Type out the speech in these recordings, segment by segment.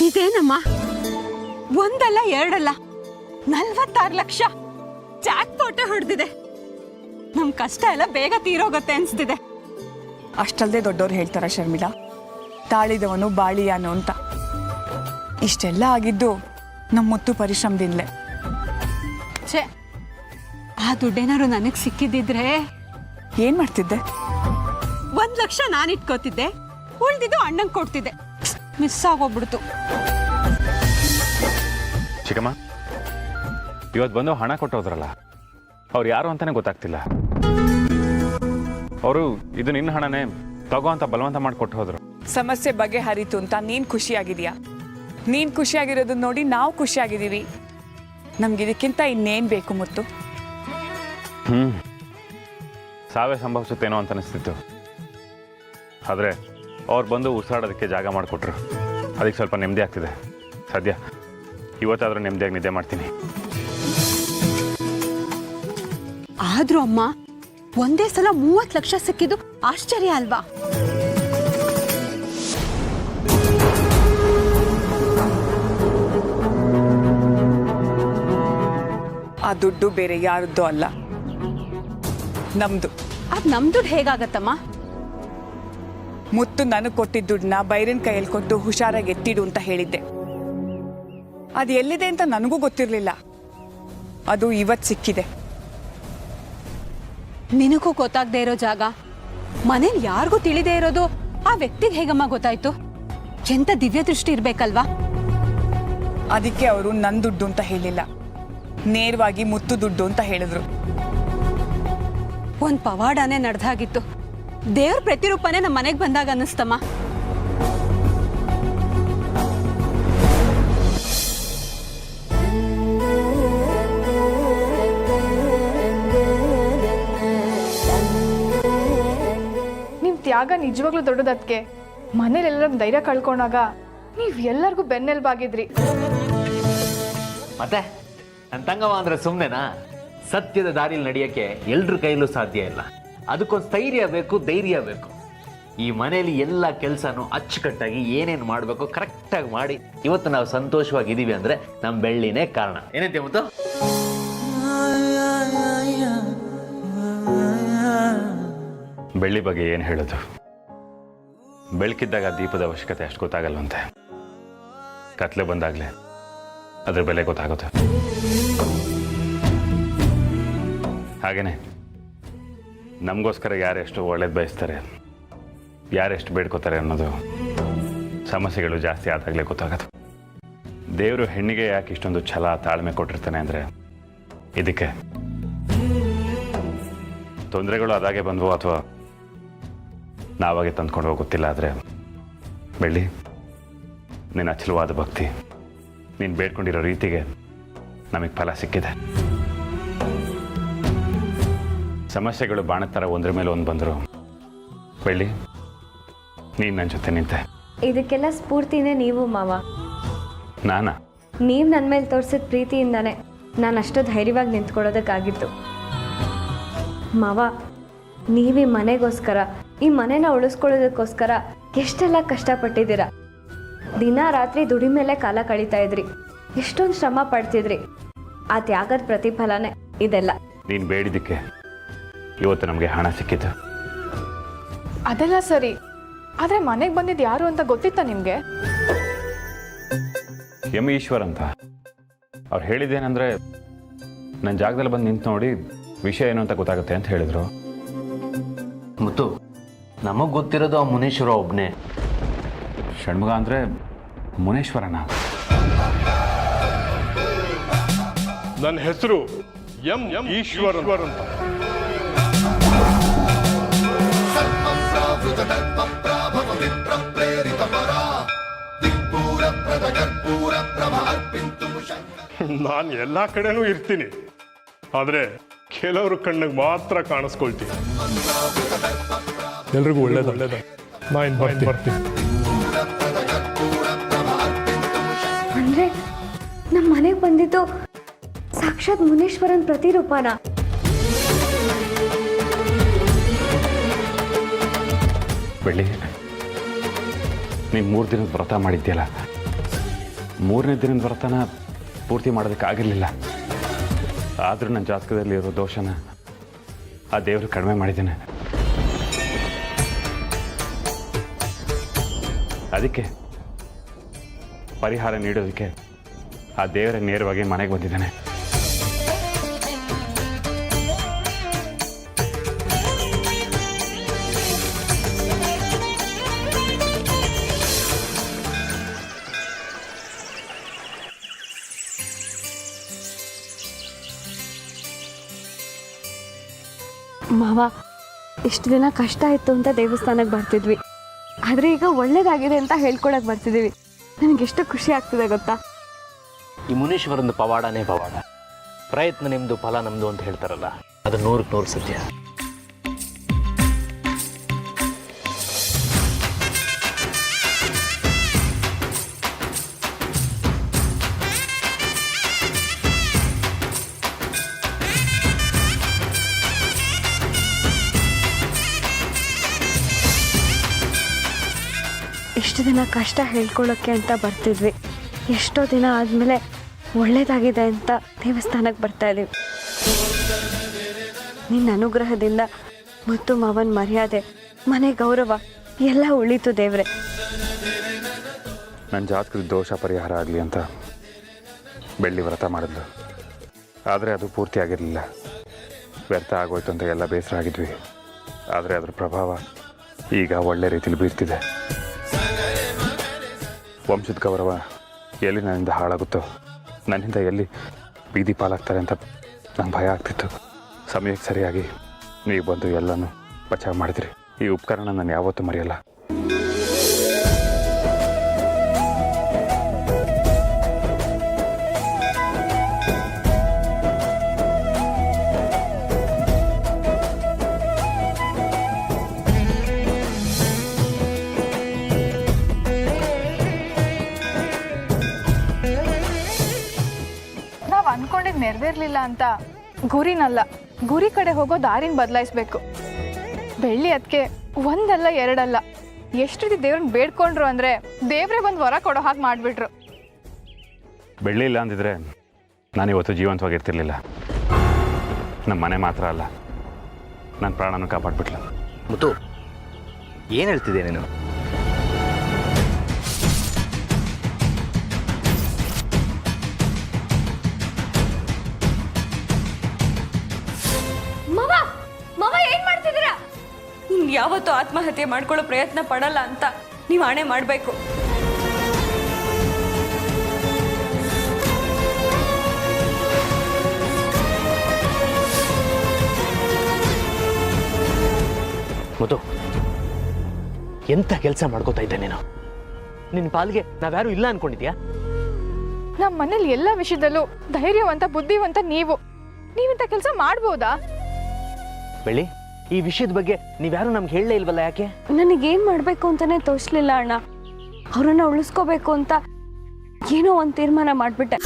ಇದೇನಮ್ಮ, ಒಂದಲ್ಲ ಎರಡಲ್ಲ 46 lakh Jack pot ಹೊಡೆದಿದೆ. ನಮ್ ಕಷ್ಟ ಎಲ್ಲ ಬೇಗ ತೀರೋಗತ್ತೆ ಅನ್ಸ್ತಿದೆ. ಅಷ್ಟಲ್ದೆ ದೊಡ್ಡವ್ರು ಹೇಳ್ತಾರ ಶರ್ಮಿಳಾ, ತಾಳಿದವನು ಬಾಳಿಯಾನು ಅಂತ. ಇಷ್ಟೆಲ್ಲ ಆಗಿದ್ದು ನಮ್ಮ ಮುತ್ತು ಪರಿಶ್ರಮದಿಂದಲೇ. ಛೇ, ಆ ದುಡ್ಡೇನಾರು ನನಗ್ ಸಿಕ್ಕಿದ್ದಿದ್ರೆ ಏನ್ ಮಾಡ್ತಿದ್ದೆ? 1 ಲಕ್ಷ ನಾನು ಇಟ್ಕೋತಿದ್ದೆ, ಉಳ್ದಿದ್ದು ಅಣ್ಣಂಗೆ ಕೊಡ್ತಿದ್ದೆ. ಮಿಸ್ ಆಗೋಗ್ಬಿಡ್ತು. ಚಿಕ್ಕಮ್ಮ, ಇವತ್ತು ಬಂದು ಹಣ ಕೊಟ್ಟೋದ್ರಲ್ಲ, ಅವ್ರು ಯಾರು ಅಂತಾನೆ ಗೊತ್ತಾಗ್ತಿಲ್ಲ. ಅವರು ಇದು ನಿನ್ನ ಹಣನೇ ತಗೋ ಅಂತ ಬಲವಂತ ಮಾಡಿಕೊಟ್ಟು ಹೋದ್ರು. ಸಮಸ್ಯೆ ಬಗೆಹರಿತು ಅಂತ ನೀನ್ ಖುಷಿಯಾಗಿದೀಯಾ? ನೀನ್ ಖುಷಿಯಾಗಿರೋದನ್ನ ನೋಡಿ ನಾವು ಖುಷಿಯಾಗಿದ್ದೀವಿ. ನಮ್ಗೆ ಇದಕ್ಕಿಂತ ಇನ್ನೇನ್ ಬೇಕು ಮುತ್ತು? ಸಾವೇ ಸಂಭವಿಸುತ್ತೇನೋ ಅಂತ ಅನಿಸ್ತಿತ್ತು. ಆದರೆ ಅವ್ರು ಬಂದು ಉಸಿರಾಡೋದಕ್ಕೆ ಜಾಗ ಮಾಡಿಕೊಟ್ರು. ಅದಕ್ಕೆ ಸ್ವಲ್ಪ ನೆಮ್ಮದಿ ಆಗ್ತಿದೆ. ಸದ್ಯ ಇವತ್ತಾದರೂ ನೆಮ್ಮದಿಯಾಗಿ ನಿದ್ದೆ ಮಾಡ್ತೀನಿ. ಆದ್ರೂ ಅಮ್ಮ, ಒಂದೇ ಸಲ 30 ಲಕ್ಷ ಸಿಕ್ಕಿದ್ದು ಆಶ್ಚರ್ಯ ಅಲ್ವಾ? ಆ ದುಡ್ಡು ಬೇರೆ ಯಾರದ್ದು ಅಲ್ಲ, ನಮ್ದು. ಅದ್ ನಮ್ ದುಡ್ಡು ಹೇಗಾಗತ್ತಮ್ಮ? ಮುತ್ತು ನನಗೆ ಕೊಟ್ಟಿದ್ದ ದುಡ್ಡನ್ನ ಬೈರನ್ ಕೈಯಲ್ಲಿ ಕೊಟ್ಟು ಹುಷಾರಾಗಿ ಎತ್ತಿಡು ಅಂತ ಹೇಳಿದ್ದೆ. ಅದು ಎಲ್ಲಿದೆ ಅಂತ ನನಗೂ ಗೊತ್ತಿರಲಿಲ್ಲ. ಅದು ಇವತ್ತು ಸಿಕ್ಕಿದೆ. ನಿನಗೂ ಗೊತ್ತಾಗದೆ ಇರೋ ಜಾಗ ಮನೇಲಿ ಯಾರಿಗೂ ತಿಳಿದೇ ಇರೋದು ಆ ವ್ಯಕ್ತಿಗೆ ಹೇಗಮ್ಮ ಗೊತ್ತಾಯ್ತು? ಎಂತ ದಿವ್ಯ ದೃಷ್ಟಿ ಇರ್ಬೇಕಲ್ವಾ? ಅದಕ್ಕೆ ಅವರು ನನ್ನ ದುಡ್ಡು ಅಂತ ಹೇಳಿಲ್ಲ, ನೇರವಾಗಿ ಮುತ್ತು ದುಡ್ಡು ಅಂತ ಹೇಳಿದ್ರು. ಒಂದ್ ಪವಾಡನೇ ನಡೆದಾಗಿತ್ತು. ದೇವ್ರ ಪ್ರತಿರೂಪನೇ ನಮ್ಮ ಮನೆಗೆ ಬಂದಾಗ ಅನ್ನಿಸ್ತಮ್ಮ. ನಿಮ್ ತ್ಯಾಗ ನಿಜವಾಗ್ಲೂ ದೊಡ್ಡದಕ್ಕೆ. ಮನೇಲೆಲ್ಲರ ಧೈರ್ಯ ಕಳ್ಕೊಂಡಾಗ ನೀವ್ ಎಲ್ಲರಿಗೂ ಬೆನ್ನೆಲ್ಬಾಗಿದ್ರಿ. ಮತ್ತೆ ನನ್ನ ತಂಗವ ಅಂದ್ರೆ ಸುಮ್ಮನೆನಾ? ಸತ್ಯದ ದಾರಿಲಿ ನಡೆಯಕ್ಕೆ ಎಲ್ರ ಕೈಲೂ ಸಾಧ್ಯ ಇಲ್ಲ. ಅದಕ್ಕೊಂದು ಸ್ಥೈರ್ಯ ಬೇಕು, ಧೈರ್ಯ ಬೇಕು. ಈ ಮನೆಯಲ್ಲಿ ಎಲ್ಲ ಕೆಲಸನೂ ಅಚ್ಚುಕಟ್ಟಾಗಿ ಏನೇನು ಮಾಡಬೇಕು ಕರೆಕ್ಟಾಗಿ ಮಾಡಿ ಇವತ್ತು ನಾವು ಸಂತೋಷವಾಗಿದ್ದೀವಿ ಅಂದರೆ ನಮ್ಮ ಬೆಳ್ಳಿನೇ ಕಾರಣ. ಏನಂತೆ ಮುತ್ತು? ಬೆಳ್ಳಿ ಬಗ್ಗೆ ಏನು ಹೇಳೋದು? ಬೆಳಕಿದ್ದಾಗ ದೀಪದ ಅವಶ್ಯಕತೆ ಅಷ್ಟು ಗೊತ್ತಾಗಲ್ವಂತೆ. ಕತ್ಲೆ ಬಂದಾಗಲೇ ಅದ್ರ ಬೆಲೆ ಗೊತ್ತಾಗುತ್ತೆ. ಹಾಗೇನೆ ನಮಗೋಸ್ಕರ ಯಾರೆಷ್ಟು ಒಳ್ಳೇದು ಬಯಸ್ತಾರೆ, ಯಾರೆಷ್ಟು ಬೇಡ್ಕೋತಾರೆ ಅನ್ನೋದು ಸಮಸ್ಯೆಗಳು ಜಾಸ್ತಿ ಆದಾಗಲೇ ಗೊತ್ತಾಗೋದು. ದೇವರು ಹೆಣ್ಣಿಗೆ ಯಾಕೆ ಇಷ್ಟೊಂದು ಛಲ ತಾಳ್ಮೆ ಕೊಟ್ಟಿರ್ತಾನೆ ಅಂದರೆ ಇದಕ್ಕೆ. ತೊಂದರೆಗಳು ಅದಾಗೆ ಬಂದವು ಅಥವಾ ನಾವಾಗೆ ತಂದ್ಕೊಂಡು ಗೊತ್ತಿಲ್ಲ. ಆದರೆ ಬೆಳ್ಳಿ, ನಿನ್ನ ಅಚಲವಾದ ಭಕ್ತಿ, ನೀನು ಬೇಡ್ಕೊಂಡಿರೋ ರೀತಿಗೆ ನಮಗೆ ಫಲ ಸಿಕ್ಕಿದೆ. ಸಮಸ್ಯೆಗಳು ಬಾಣದ ಥರ ಒಂದ್ರ ಮೇಲೆ ಒಂದು ಬಂದರು. ಬೆಳ್ಳಿ, ನೀನು ನನ್ನ ಜೊತೆ ನಿಂತೆ. ಇದಕ್ಕೆಲ್ಲ ಸ್ಫೂರ್ತಿನೇ ನೀವು ಮಾವ. ನಾನಾ? ನೀವು ನನ್ನ ಮೇಲೆ ತೋರಿಸಿದ ಪ್ರೀತಿಯಿಂದಾನೆ ನಾನು ಅಷ್ಟು ಧೈರ್ಯವಾಗಿ ನಿಂತ್ಕೊಳ್ಳೋದಕ್ಕಾಗಿತ್ತು. ಮಾವ, ನೀವೀ ಮನೆಗೋಸ್ಕರ, ಈ ಮನೆನ ಉಳಿಸ್ಕೊಳ್ಳೋದಕ್ಕೋಸ್ಕರ ಎಷ್ಟೆಲ್ಲ ಕಷ್ಟಪಟ್ಟಿದ್ದೀರ. ದಿನ ರಾತ್ರಿ ದುಡಿಮೇಲೆ ಕಾಲ ಕಳೀತಾ ಇದ್ರಿ, ಎಷ್ಟೊಂದು ಶ್ರಮ ಪಡ್ತಿದ್ರಿ. ಆ ತ್ಯಾಗದ ಪ್ರತಿಫಲನೇ ಇದೆಲ್ಲ. ನೀನು ಬೇಡಿದ್ದಕ್ಕೆ ಇವತ್ತು ನಮಗೆ ಹಣ ಸಿಕ್ಕಿತು. ಅದೆಲ್ಲ ಸರಿ, ಆದ್ರೆ ಮನೆಗೆ ಬಂದಿದ್ದು ಯಾರು ಅಂತ ಗೊತ್ತಿತ್ತಾ ನಿಮ್ಗೆ? ಎಂ ಈಶ್ವರ್ ಅಂತ. ಅವ್ರು ಹೇಳಿದ್ದೇನೆಂದ್ರೆ ನನ್ನ ಜಾಗದಲ್ಲಿ ಬಂದು ನಿಂತು ನೋಡಿ ವಿಷಯ ಏನು ಅಂತ ಗೊತ್ತಾಗುತ್ತೆ ಅಂತ ಹೇಳಿದರು. ಮುತ್ತು, ನಮಗೆ ಗೊತ್ತಿರೋದು ಆ ಮುನೇಶ್ವರ ಒಬ್ಬನೇ. ಷಣ್ಮುಗ ಅಂದರೆ ಮುನೇಶ್ವರನ? ನನ್ನ ಹೆಸರು ಎಂ ಈಶ್ವರ್ ಅಂತ. ನಾನು ಎಲ್ಲ ಕಡೆನೂ ಇರ್ತೀನಿ, ಆದರೆ ಕೆಲವರು ಕಣ್ಣಿಗೆ ಮಾತ್ರ ಕಾಣಿಸ್ಕೊಳ್ತೀನಿ. ಎಲ್ರಿಗೂ ಒಳ್ಳೇದ. ನಾನು ಬರ್ತೀನಿ. ಅಂದ್ರೆ ನಮ್ಮ ಮನೆಗೆ ಬಂದಿದ್ದು ಸಾಕ್ಷಾತ್ ಮುನೇಶ್ವರನ್ ಪ್ರತಿರೂಪನ? ಬೆಳ್ಳಿ, ನೀನು 3 ದಿನದ ವ್ರತ ಮಾಡಿದ್ಯಲ್ಲ, ಮೂರನೇ ದಿನದ ವ್ರತನ ಪೂರ್ತಿ ಮಾಡೋದಕ್ಕಾಗಿರಲಿಲ್ಲ. ಆದರೂ ನನ್ನ ಜಾತಕದಲ್ಲಿ ಇರೋ ದೋಷನ ಆ ದೇವರು ಕಡಿಮೆ ಮಾಡಿದ್ದೇನೆ. ಅದಕ್ಕೆ ಪರಿಹಾರ ನೀಡೋದಕ್ಕೆ ಆ ದೇವರ ನೇರವಾಗಿ ಮನೆಗೆ ಬಂದಿದ್ದಾನೆ. ಮಾವ, ಇಷ್ಟು ದಿನ ಕಷ್ಟ ಇತ್ತು ಅಂತ ದೇವಸ್ಥಾನಕ್ಕೆ ಬರ್ತಿದ್ವಿ, ಆದರೆ ಈಗ ಒಳ್ಳೇದಾಗಿದೆ ಅಂತ ಹೇಳ್ಕೊಳಕ್ಕೆ ಬರ್ತಿದ್ದೀವಿ. ನನಗೆಷ್ಟು ಖುಷಿ ಆಗ್ತಿದೆ ಗೊತ್ತಾ? ಈ ಮುನೀಶ್ವರಂದು ಪವಾಡನೇ ಪವಾಡ. ಪ್ರಯತ್ನ ನಿಮ್ಮದು, ಫಲ ನಮ್ಮದು ಅಂತ ಹೇಳ್ತಾರಲ್ಲ, ಅದು 100ಕ್ಕೆ 100 ಸತ್ಯ. ಇಷ್ಟು ದಿನ ಕಷ್ಟ ಹೇಳ್ಕೊಳ್ಳೋಕ್ಕೆ ಅಂತ ಬರ್ತಿದ್ವಿ, ಎಷ್ಟೋ ದಿನ ಆದಮೇಲೆ ಒಳ್ಳೇದಾಗಿದೆ ಅಂತ ದೇವಸ್ಥಾನಕ್ಕೆ ಬರ್ತಾ ಇದ್ದೀವಿ. ನಿನ್ನ ಅನುಗ್ರಹದಿಂದ ಮತ್ತು ಮಾವನ ಮರ್ಯಾದೆ, ಮನೆ ಗೌರವ ಎಲ್ಲ ಉಳಿತು ದೇವ್ರೆ. ನನ್ನ ಜಾತಕದ ದೋಷ ಪರಿಹಾರ ಆಗಲಿ ಅಂತ ಬೆಳ್ಳಿ ವ್ರತ ಮಾಡಿದ್ಲು. ಆದರೆ ಅದು ಪೂರ್ತಿ ಆಗಿರಲಿಲ್ಲ. ವ್ಯರ್ಥ ಆಗೋಯ್ತು ಅಂತ ಎಲ್ಲ ಬೇಸರ ಆಗಿದ್ವಿ. ಆದರೆ ಅದರ ಪ್ರಭಾವ ಈಗ ಒಳ್ಳೆ ರೀತಿಯಲ್ಲಿ ಬೀರ್ತಿದೆ. ವಂಶದ ಗೌರವ ಎಲ್ಲಿ ನನ್ನಿಂದ ಹಾಳಾಗುತ್ತೋ, ನನ್ನಿಂದ ಎಲ್ಲಿ ಬೀದಿ ಪಾಲಾಗ್ತಾರೆ ಅಂತ ನಂಗೆ ಭಯ ಆಗ್ತಿತ್ತು. ಸಮಯಕ್ಕೆ ಸರಿಯಾಗಿ ನೀವು ಬಂದು ಎಲ್ಲನೂ ಬಚಾವ್ ಮಾಡಿದ್ರಿ. ಈ ಉಪಕರಣ ನಾನು ಯಾವತ್ತೂ ಮರೆಯಲ್ಲ. ನಾವು ಅನ್ಕೊಂಡಿದ್ದು ನೆರವೇರ್ಲಿಲ್ಲ ಅಂತ ಗುರಿನಲ್ಲ, ಗುರಿ ಕಡೆ ಹೋಗೋ ದಾರಿನ ಬದಲಾಯಿಸ್ಬೇಕು. ಬೆಳ್ಳಿ ಅದಕ್ಕೆ ಒಂದಲ್ಲ ಎರಡಲ್ಲ ಎಷ್ಟು ರೀತಿ ದೇವ್ರನ್ನ ಬೇಡ್ಕೊಂಡ್ರು ಅಂದರೆ ದೇವ್ರೇ ಬಂದು ವರ ಕೊಡೋ ಹಾಗೆ ಮಾಡಿಬಿಟ್ರು. ಬೆಳ್ಳಿ ಇಲ್ಲ ಅಂದಿದ್ರೆ ನಾನಿವತ್ತು ಜೀವಂತವಾಗಿರ್ತಿರ್ಲಿಲ್ಲ. ನಮ್ಮ ಮನೆ ಮಾತ್ರ ಅಲ್ಲ, ನನ್ನ ಪ್ರಾಣನೂ ಕಾಪಾಡ್ಬಿಟ್ಲ. ಮುತ್ತು, ಏನು ಹೇಳ್ತಿದ್ದೆ ನೀನು? ಮಾವ, ಮಾವ ಏನ್ ಮಾಡ್ತಿದ್ದೀರಾ? ಯಾವತ್ತೂ ಆತ್ಮಹತ್ಯೆ ಮಾಡ್ಕೊಳ್ಳೋ ಪ್ರಯತ್ನ ಪಡಲ್ಲ ಅಂತ ನೀವು ಆಣೆ ಮಾಡಬೇಕು. ಮುತ್ತು, ಎಂಥ ಕೆಲಸ ಮಾಡ್ಕೋತಾ ಇದ್ದೆ ನೀನು? ನಿನ್ನ ಪಾಲ್ಗೆ ನಾವ್ಯಾರು ಇಲ್ಲ ಅನ್ಕೊಂಡಿದ್ಯಾ? ನಮ್ಮ ಮನೇಲಿ ಎಲ್ಲ ವಿಷಯದಲ್ಲೂ ಧೈರ್ಯವಂತ ಬುದ್ಧಿವಂತ ನೀವಿಂಥ ಕೆಲಸ ಮಾಡ್ಬೋದಾ? ಬೆಳ್ಳಿ, ಈ ವಿಷಯದ ಬಗ್ಗೆ ನೀವ್ಯಾರು ನಮ್ಗೆ ಹೇಳಲೇ ಇಲ್ವಲ್ಲ, ಯಾಕೆ? ನನಗೇನ್ ಮಾಡ್ಬೇಕು ಅಂತಾನೆ ತೋಚ್ಲಿಲ್ಲ ಅಣ್ಣ. ಅವ್ರನ್ನ ಉಳಿಸ್ಕೋಬೇಕು ಅಂತ ಏನೋ ಒಂದು ತೀರ್ಮಾನ ಮಾಡ್ಬಿಟ್ಟೆ.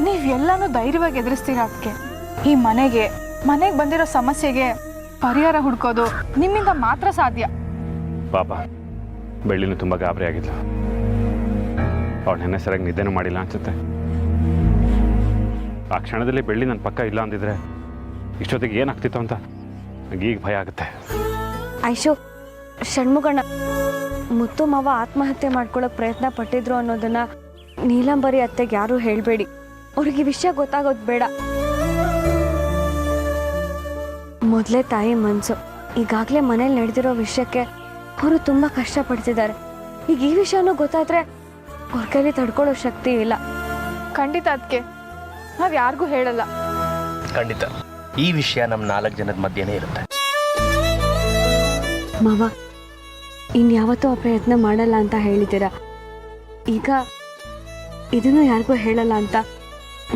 ನೀವು ಎಲ್ಲಾನು ಧೈರ್ಯವಾಗಿ ಎದುರಿಸ್ತೀರಾ. ಅದಕ್ಕೆ ಈ ಮನೆಗೆ ಬಂದಿರೋ ಸಮಸ್ಯೆಗೆ ಪರಿಹಾರ ಹುಡ್ಕೋದು ನಿಮ್ಮಿಂದ ಮಾತ್ರ ಸಾಧ್ಯ. ಪಾಪ ಬೆಳ್ಳಿನೂ ತುಂಬ ಗಾಬರಿ ಆಗಿದ್ಲು. ಅವಳು ನೆನ್ನೆ ಸರಿಯಾಗಿ ನಿದ್ದೆನೂ ಮಾಡಿಲ್ಲ ಅನ್ಸುತ್ತೆ. ಆ ಕ್ಷಣದಲ್ಲಿ ಬೆಳ್ಳಿ ನನ್ನ ಪಕ್ಕ ಇಲ್ಲ ಅಂದಿದ್ರೆ ಇಷ್ಟೊತ್ತಿಗೆ ಏನಾಗ್ತಿತ್ತು ಅಂತ ನನಗೆ ಈಗ ಭಯ ಆಗುತ್ತೆ. ಐಶು, ಷಣ್ಮುಗಣ್ಣ, ಮುತ್ತು ಮಾವ ಆತ್ಮಹತ್ಯೆ ಮಾಡ್ಕೊಳ್ಳೋಕೆ ಪ್ರಯತ್ನ ಪಟ್ಟಿದ್ರು ಅನ್ನೋದನ್ನ ನೀಲಂಬರಿ ಅತ್ತೆಗೆ ಯಾರೂ ಹೇಳಬೇಡಿ. ಅವ್ರಿಗೆ ವಿಷಯ ಗೊತ್ತಾಗೋದು ಬೇಡ. ಮೊದಲೇ ತಾಯಿ ಮನಸ್ಸು. ಈಗಾಗಲೇ ಮನೇಲಿ ನಡೆದಿರೋ ವಿಷಯಕ್ಕೆ ಅವರು ತುಂಬ ಕಷ್ಟಪಡ್ತಿದ್ದಾರೆ. ಈಗ ಈ ವಿಷಯನೂ ಗೊತ್ತಾದ್ರೆ ಅವ್ರ ಕೈಲಿ ತಡ್ಕೊಳ್ಳೋ ಶಕ್ತಿ ಇಲ್ಲ. ಖಂಡಿತ ಅದಕ್ಕೆ ನಾವು ಯಾರಿಗೂ ಹೇಳಲ್ಲ. ಖಂಡಿತ ಈ ವಿಷಯ ನಮ್ಮ 4 ಜನದ ಮಧ್ಯೆನೇ ಇರುತ್ತೆ. ಮಾವ, ಇನ್ಯಾವತ್ತೂ ಆ ಪ್ರಯತ್ನ ಮಾಡಲ್ಲ ಅಂತ ಹೇಳಿದ್ದೀರಾ. ಈಗ ಇದನ್ನು ಯಾರಿಗೂ ಹೇಳಲ್ಲ ಅಂತ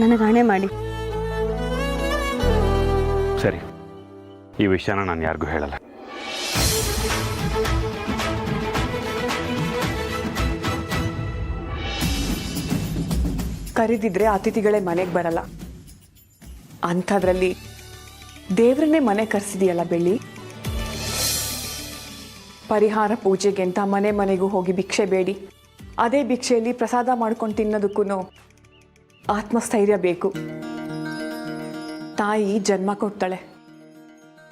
ನನಗೆ ಆಣೆ ಮಾಡಿ. ಸರಿ, ಈ ವಿಷಯನ ನಾನು ಯಾರಿಗೂ ಹೇಳಲ್ಲ. ಕರೆದಿದ್ರೆ ಅತಿಥಿಗಳೇ ಮನೆಗೆ ಬರಲ್ಲ. ಅಂಥದ್ರಲ್ಲಿ ದೇವ್ರನ್ನೇ ಮನೆ ಕರೆಸಿದೆಯಲ್ಲ ಬೆಳ್ಳಿ. ಪರಿಹಾರ ಪೂಜೆಗೆ ಅಂತ ಮನೆಗೂ ಹೋಗಿ ಭಿಕ್ಷೆ ಬೇಡಿ ಅದೇ ಭಿಕ್ಷೆಯಲ್ಲಿ ಪ್ರಸಾದ ಮಾಡ್ಕೊಂಡು ತಿನ್ನೋದಕ್ಕೂ ಆತ್ಮಸ್ಥೈರ್ಯ ಬೇಕು. ತಾಯಿ ಜನ್ಮ ಕೊಡ್ತಾಳೆ,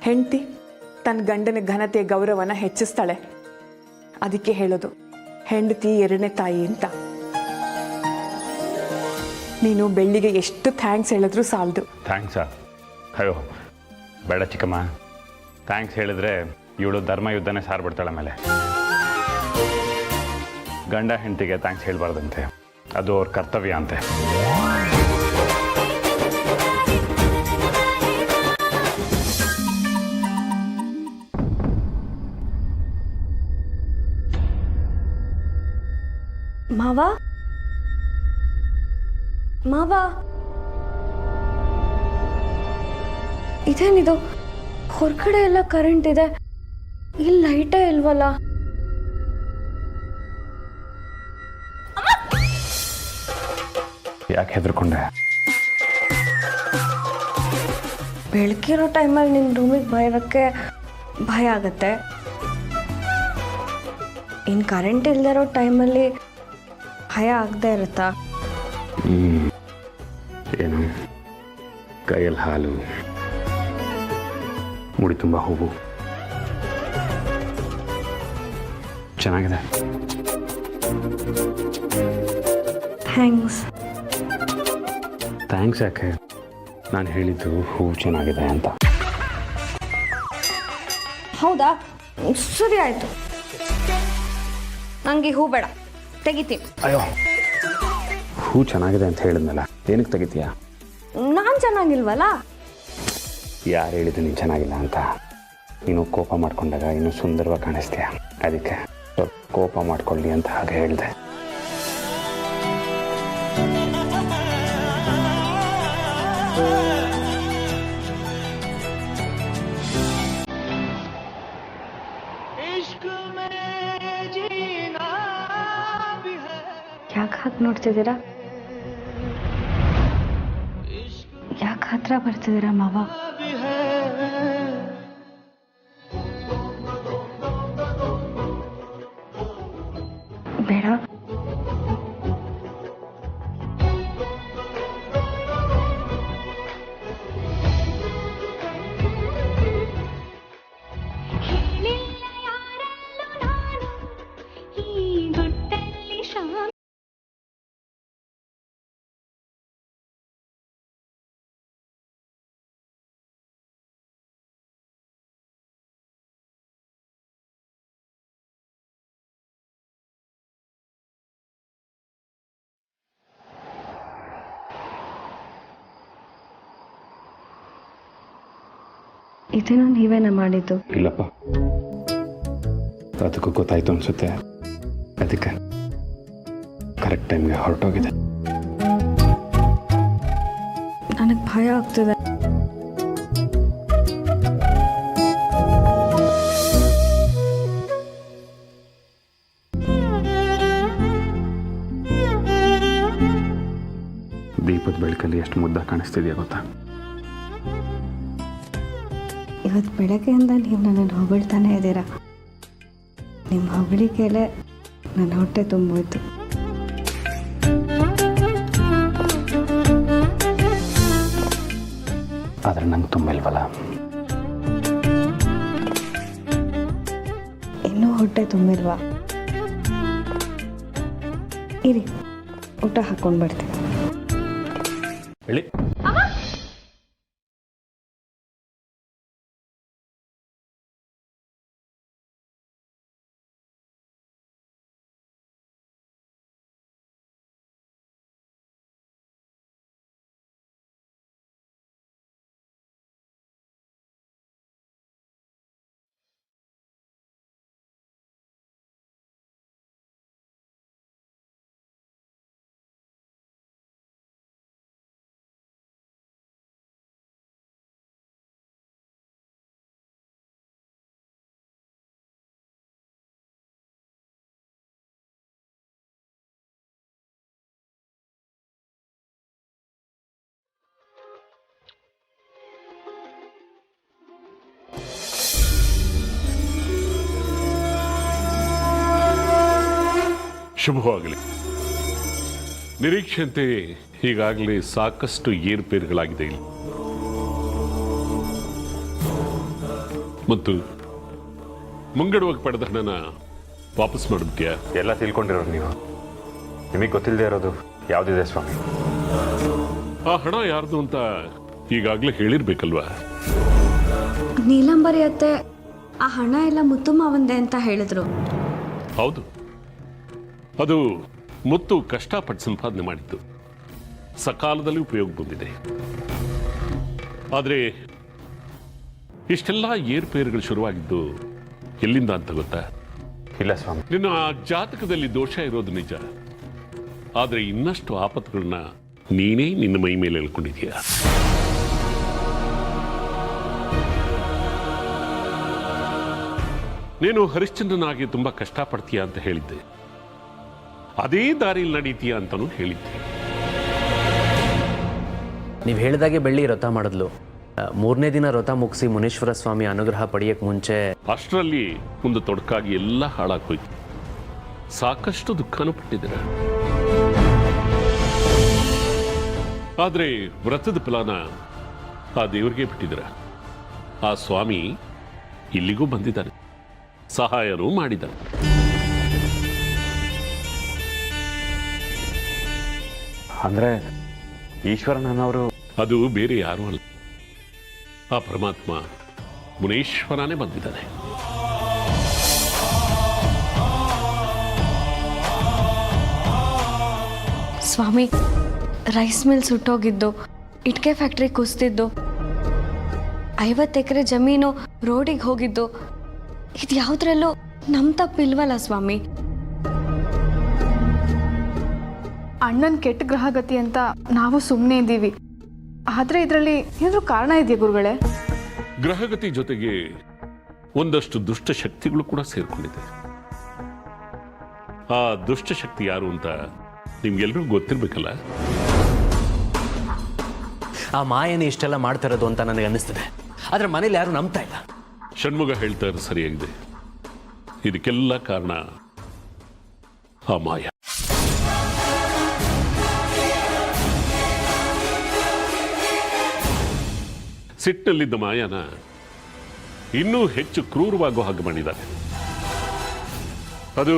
ಹೆಂಡತಿ ತನ್ನ ಗಂಡನ ಘನತೆ ಗೌರವನ ಹೆಚ್ಚಿಸ್ತಾಳೆ. ಅದಕ್ಕೆ ಹೇಳೋದು ಹೆಂಡತಿ ಎರಡನೇ ತಾಯಿ ಅಂತ. ನೀನು ಬೆಳ್ಳಿಗೆ ಎಷ್ಟು ಥ್ಯಾಂಕ್ಸ್ ಹೇಳಿದ್ರು ಸಾಲದು. ಥ್ಯಾಂಕ್ಸಾ? ಅಯ್ಯೋ ಬೇಡ ಚಿಕ್ಕಮ್ಮ, ಥ್ಯಾಂಕ್ಸ್ ಹೇಳಿದ್ರೆ ಇವಳು ಧರ್ಮ ಯುದ್ಧನೇ ಸಾರ್ಬಿಡ್ತಾಳೆ. ಮೇಲೆ ಗಂಡ ಹೆಂಡತಿಗೆ ಥ್ಯಾಂಕ್ಸ್ ಹೇಳಬಾರ್ದಂತೆ, ಅದು ಅವ್ರ ಕರ್ತವ್ಯ ಅಂತೆ. ಮಾವ ಮಾವ, ಇದೇನಿದು? ಹೊರಗಡೆ ಎಲ್ಲ ಕರೆಂಟ್ ಇದೆ, ಇಲ್ಲಿ ಲೈಟೇ ಇಲ್ವಲ್ಲ. ಯಾಕೆ ಹೆದರ್ಕೊಂಡೆ? ಬೆಳಕಿರೋ ಟೈಮಲ್ಲಿ ನಿನ್ನ ರೂಮಿಗೆ ಬರೋಕ್ಕೆ ಭಯ ಆಗತ್ತೆ. ಇನ್ನು ಕರೆಂಟ್ ಇಲ್ದಿರೋ ಟೈಮಲ್ಲಿ ಭಯ ಆಗದೆ ಇರುತ್ತಾ? ಏನು ಕೈಯಲ್ಲಿ ಹಾಲು, ಮುಡಿ ತುಂಬ ಹೂವು, ಚೆನ್ನಾಗಿದೆ. ಥ್ಯಾಂಕ್ಸ್. ಥ್ಯಾಂಕ್ಸ್ ಯಾಕೆ? ನಾನು ಹೇಳಿದ್ದು ಹೂವು ಚೆನ್ನಾಗಿದೆ ಅಂತ. ಹೌದಾ? ಸರಿ ಆಯಿತು, ನನಗೆ ಹೂ ಬೇಡ, ತೆಗಿತೀನಿ. ಅಯ್ಯೋ, ಹೂ ಚೆನ್ನಾಗಿದೆ ಅಂತ ಹೇಳಿದ್ನಲ್ಲ, ಏನಕ್ಕೆ ತೆಗಿತೀಯಾ? ನಾನು ಚೆನ್ನಾಗಿಲ್ವಲ್ಲ? ಯಾರು ಹೇಳಿದ್ದು ನೀನು ಚೆನ್ನಾಗಿಲ್ಲ ಅಂತ? ನೀನು ಕೋಪ ಮಾಡ್ಕೊಂಡಾಗ ಇನ್ನೂ ಸುಂದರವಾಗಿ ಕಾಣಿಸ್ತೀಯ, ಅದಕ್ಕೆ ಸ್ವಲ್ಪ ಕೋಪ ಮಾಡ್ಕೊಳ್ಳಿ ಅಂತ ಹಾಗೆ ಹೇಳಿದೆ. ಯಾಕೆ ಹಾಗೆ ನೋಡ್ತಿದ್ದೀರಾ? ಯಾಕೆ ಹತ್ರ ಬರ್ತಿದ್ದೀರಾ ಮಾವ? ಬೇಡ. ಇದನ್ನು ನೀವೇನ ಮಾಡಿದ್ದು? ಇಲ್ಲಪ್ಪ, ಅದಕ್ಕೂ ಗೊತ್ತಾಯ್ತು ಅನಿಸುತ್ತೆ, ಅದಕ್ಕೆ ಕರೆಕ್ಟ್ ಟೈಮ್ಗೆ ಹೊರಟೋಗಿದೆ. ನನಗೆ ಭಯ ಆಗ್ತಿದೆ. ದೀಪದ ಬೆಳಕಲ್ಲಿ ಎಷ್ಟು ಮುದ್ದ ಕಾಣಿಸ್ತಿದೆಯಾ ಗೊತ್ತಾ? ಇವತ್ತು ಬೆಳಗ್ಗೆಯಿಂದ ನೀವು ನನ್ನನ್ನು ಹೊಗಳ್ತಾನೆ ಇದ್ದೀರಾ. ನಿಮ್ಮ ಹೊಗಳಿಕೆಲೆ ನನ್ನ ಹೊಟ್ಟೆ ತುಂಬೋಯ್ತು. ಆದರೆ ನಂಗೆ ತುಂಬಿಲ್ವಲ್ಲ. ಇನ್ನೂ ಹೊಟ್ಟೆ ತುಂಬಿಲ್ವಾ? ಇರಿ, ಊಟ ಹಾಕ್ಕೊಂಡು ಬರ್ತೀನಿ. ಹೇಳಿ. ಶುಭವಾಗಲಿ. ನಿರೀಕ್ಷೆಯಂತೆ ಈಗಾಗಲೇ ಸಾಕಷ್ಟು ಏರುಪೇರುಗಳಾಗಿದೆ ಇಲ್ಲಿ. ಮತ್ತು ಮುಂಗಡವಾಗಿ ಪಡೆದ ಹಣನ ವಾಪಸ್ ಮಾಡ್ಬಿಟ್ಯಾ? ಎಲ್ಲ ತಿಳ್ಕೊಂಡಿರೋರು ನೀವು. ನಿಮಗೆ ಗೊತ್ತಿಲ್ಲದೆ ಇರೋದು ಯಾವುದಿದೆ ಸ್ವಾಮಿ? ಆ ಹಣ ಯಾರ್ದು ಅಂತ ಈಗಾಗಲೇ ಹೇಳಿರ್ಬೇಕಲ್ವಾ? ನೀಲಂಬರಿ ಅತ್ತೆ ಆ ಹಣ ಎಲ್ಲ ಮುತ್ತುಮಾವಂದೆ ಅಂತ ಹೇಳಿದ್ರು. ಹೌದು, ಅದು ಮುತ್ತು ಕಷ್ಟಪಟ್ಟು ಸಂಪಾದನೆ ಮಾಡಿದ್ದು, ಸಕಾಲದಲ್ಲಿ ಉಪಯೋಗ ಬಂದಿದೆ. ಆದರೆ ಇಷ್ಟೆಲ್ಲ ಏರ್ಪೇರುಗಳು ಶುರುವಾಗಿದ್ದು ಎಲ್ಲಿಂದ ಅಂತ ಗೊತ್ತಾ? ಇಲ್ಲ ಸ್ವಾಮಿ. ನಿನ್ನ ಆ ಜಾತಕದಲ್ಲಿ ದೋಷ ಇರೋದು ನಿಜ. ಆದರೆ ಇನ್ನಷ್ಟು ಆಪತ್ತುಗಳನ್ನ ನೀನೇ ನಿನ್ನ ಮೈ ಮೇಲೆ ಎಳ್ಕೊಂಡಿದೀಯ. ನೀನು ಹರಿಶ್ಚಂದ್ರನಾಗಿ ತುಂಬಾ ಕಷ್ಟಪಡ್ತೀಯ ಅಂತ ಹೇಳಿದ್ದೆ. ಅದೇ ದಾರಿಯಲ್ಲಿ ನಡೀತೀಯ ಅಂತಲೂ ಹೇಳಿದ್ದೆ. ನೀವು ಹೇಳಿದಾಗೆ ಬೆಳ್ಳಿ ವ್ರತ ಮಾಡಿದ್ಲು. 3ನೇ ದಿನ ವ್ರತ ಮುಗಿಸಿ ಮುನೀಶ್ವರ ಸ್ವಾಮಿ ಅನುಗ್ರಹ ಪಡೆಯಕ್ಕೆ ಮುಂಚೆ ಅಷ್ಟರಲ್ಲಿ ಒಂದು ತೊಡಕಾಗಿ ಎಲ್ಲ ಹಾಳಾಗೋಯ್ತು. ಸಾಕಷ್ಟು ದುಃಖನೂ ಪಟ್ಟಿದ್ದೀರ. ಆದರೆ ವ್ರತದ ಫಲನ ಆ ದೇವರಿಗೆ ಬಿಟ್ಟಿದ್ದೀರ. ಆ ಸ್ವಾಮಿ ಇಲ್ಲಿಗೂ ಬಂದಿದ್ದಾನೆ, ಸಹಾಯನೂ ಮಾಡಿದ್ದಾನೆ. ಅಂದ್ರೆ ಈಶ್ವರನವರು ಅದು ಬೇರೆ ಯಾರೂ ಅಲ್ಲ, ಆ ಪರಮಾತ್ಮ ಮುನೇಶ್ವರನೇ ಬಂದಿದ್ದಾನೆ. ಸ್ವಾಮಿ, ರೈಸ್ ಮಿಲ್ ಸುಟ್ಟೋಗಿದ್ದು, ಇಟ್ಕೆ ಫ್ಯಾಕ್ಟ್ರಿ ಕುಸಿದಿದ್ದು, 50 ಎಕರೆ ಜಮೀನು ರೋಡಿಗೆ ಹೋಗಿದ್ದು, ಇದು ಯಾವುದ್ರಲ್ಲೂ ನಮ್ಮ ತಪ್ಪಿಲ್ವಲ್ಲ ಸ್ವಾಮಿ? ಅಣ್ಣನ ಕೆಟ್ಟ ಗ್ರಹಗತಿ ಅಂತ ನಾವು ಸುಮ್ಮನೆ ಇದ್ದೀವಿ. ಆದರೆ ಇದರಲ್ಲಿ ಏನಾದರೂ ಕಾರಣ ಇದೆಯಾ ಗುರುಗಳೇ? ಗ್ರಹಗತಿ ಜೊತೆಗೆ ಒಂದಷ್ಟು ದುಷ್ಟಶಕ್ತಿಗಳು ಕೂಡ ಸೇರ್ಕೊಂಡಿದೆ. ಆ ದುಷ್ಟಶಕ್ತಿ ಯಾರು ಅಂತ ನಿಮ್ಗೆಲ್ರಿಗೂ ಗೊತ್ತಿರ್ಬೇಕಲ್ಲ. ಆ ಮಾಯನೇ ಇಷ್ಟೆಲ್ಲ ಮಾಡ್ತಾ ಇರೋದು ಅಂತ ನನಗೆ ಅನ್ನಿಸ್ತದೆ. ಆದ್ರೆ ಮನೇಲಿ ಯಾರು ನಂಬ್ತಾ ಇಲ್ಲ. ಷಣ್ಮುಗ ಹೇಳ್ತಾ ಇರೋದು ಸರಿಯಾಗಿದೆ. ಇದಕ್ಕೆಲ್ಲ ಕಾರಣ ಆ ಮಾಯ. ಸಿಟ್ಟಲ್ಲಿದ್ದ ಮಾಯನ ಇನ್ನೂ ಹೆಚ್ಚು ಕ್ರೂರವಾಗೋ ಹಾಗೆ ಮಾಡಿದ್ದಾರೆ. ಅದು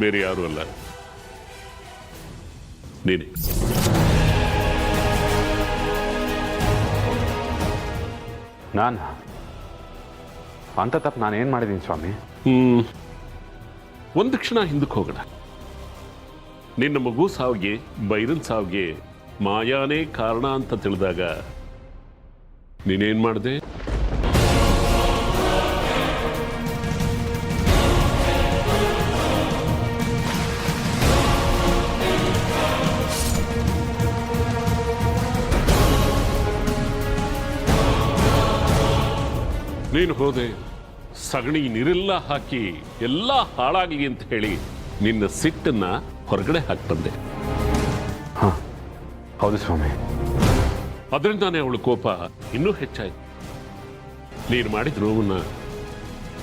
ಬೇರೆ ಯಾರೂ ಅಲ್ಲ, ನೀನೆ. ನಾನು ಅಂತ ತಪ್ಪು ನಾನೇನು ಮಾಡಿದ್ದೀನಿ ಸ್ವಾಮಿ? ಒಂದು ಕ್ಷಣ ಹಿಂದಕ್ಕೆ ಹೋಗೋಣ. ನಿನ್ನ ಮಗು ಸಾವಿಗೆ, ಬೈರನ್ ಸಾವಿಗೆ ಮಾಯಾನೇ ಕಾರಣ ಅಂತ ತಿಳಿದಾಗ ನೀನೇನ್ ಮಾಡಿದೆ? ನೀನು ಹೋದೆ, ಸಗಣಿ ನೀರೆಲ್ಲ ಹಾಕಿ ಎಲ್ಲ ಹಾಳಾಗಲಿ ಅಂತ ಹೇಳಿ ನಿನ್ನ ಸಿಟ್ಟನ್ನ ಹೊರಗಡೆ ಹಾಕಿ ಬಂದೆ. ಹೌದು ಸ್ವಾಮಿ. ಅದರಿಂದಾನೇ ಅವಳ ಕೋಪ ಇನ್ನೂ ಹೆಚ್ಚಾಯ್ತು. ನೀನು ಮಾಡಿದ ನೋವನ್ನ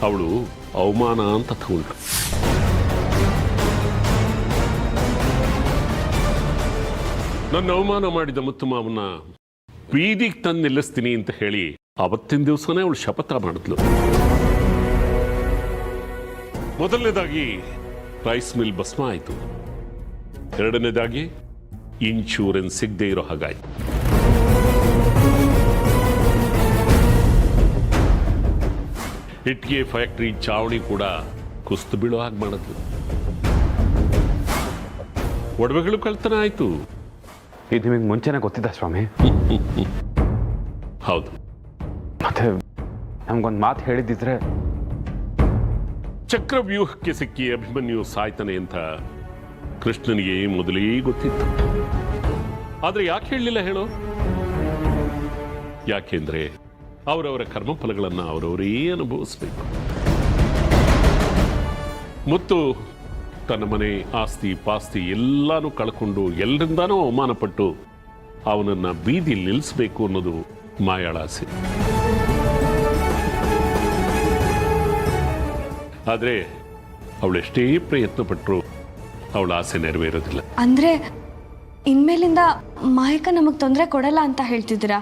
ಅವಳು ಅವಮಾನ ಅಂತ ತಗೊಂಡು. ನನ್ನ ಅವಮಾನ ಮಾಡಿದ ಮುತ್ತು ಮಾವನ್ನ ಬೀದಿಗೆ ತಂದು ನಿಲ್ಲಿಸ್ತೀನಿ ಅಂತ ಹೇಳಿ ಅವತ್ತಿನ ದಿವಸನೇ ಅವಳು ಶಪಥ ಮಾಡಿದ್ಲು. ಮೊದಲನೇದಾಗಿ ರೈಸ್ ಮಿಲ್ ಭಸ್ಮ ಆಯಿತು. ಎರಡನೇದಾಗಿ ಇನ್ಶೂರೆನ್ಸ್ ಸಿಗದೆ ಇರೋ ಹಾಗಾಯ್ತು. ಇಟ್ಗೆ ಫ್ಯಾಕ್ಟ್ರಿ ಚಾವಣಿ ಕೂಡ ಕುಸ್ತು ಬೀಳೋ ಹಾಗೆ ಮಾಡಿದ್ಲು. ಒಡವೆಗಳು ಕಳ್ತನ ಆಯ್ತು. ಇದು ನಿಮಗೆ ಮುಂಚೆನೇ ಗೊತ್ತಿದ್ದ ಸ್ವಾಮಿ? ಹೌದು. ಮತ್ತೆ ನಮ್ಗೊಂದು ಮಾತು ಹೇಳಿದ್ದಿದ್ರೆ. ಚಕ್ರವ್ಯೂಹಕ್ಕೆ ಸಿಕ್ಕಿ ಅಭಿಮನ್ಯು ಸಾಯ್ತಾನೆ ಅಂತ ಕೃಷ್ಣನಿಗೆ ಮೊದಲೇ ಗೊತ್ತಿತ್ತು. ಆದ್ರೆ ಯಾಕೆ ಹೇಳಲಿಲ್ಲ ಹೇಳೋ? ಯಾಕೆಂದ್ರೆ ಅವರವರ ಕರ್ಮಫಲಗಳನ್ನ ಅವರವರೇ ಅನುಭವಿಸ್ಬೇಕು. ಮುತ್ತು ತನ್ನ ಮನೆ, ಆಸ್ತಿ ಪಾಸ್ತಿ ಎಲ್ಲಾನು ಕಳ್ಕೊಂಡು ಎಲ್ಲರಿಂದಾನೂ ಅವಮಾನಪಟ್ಟು ಅವನನ್ನ ಬೀದಿ ನಿಲ್ಲಿಸಬೇಕು ಅನ್ನೋದು ಮಾಯಾಳ ಆಸೆ. ಆದ್ರೆ ಅವಳೆಷ್ಟೇ ಪ್ರಯತ್ನ ಪಟ್ಟರು ಅವಳ ಆಸೆ ನೆರವೇರೋದಿಲ್ಲ. ಅಂದರೆ ಇನ್ಮೇಲಿಂದ ಮಾಯಕ ನಮಗೆ ತೊಂದರೆ ಕೊಡಲ್ಲ ಅಂತ ಹೇಳ್ತಿದ್ದೀರಾ?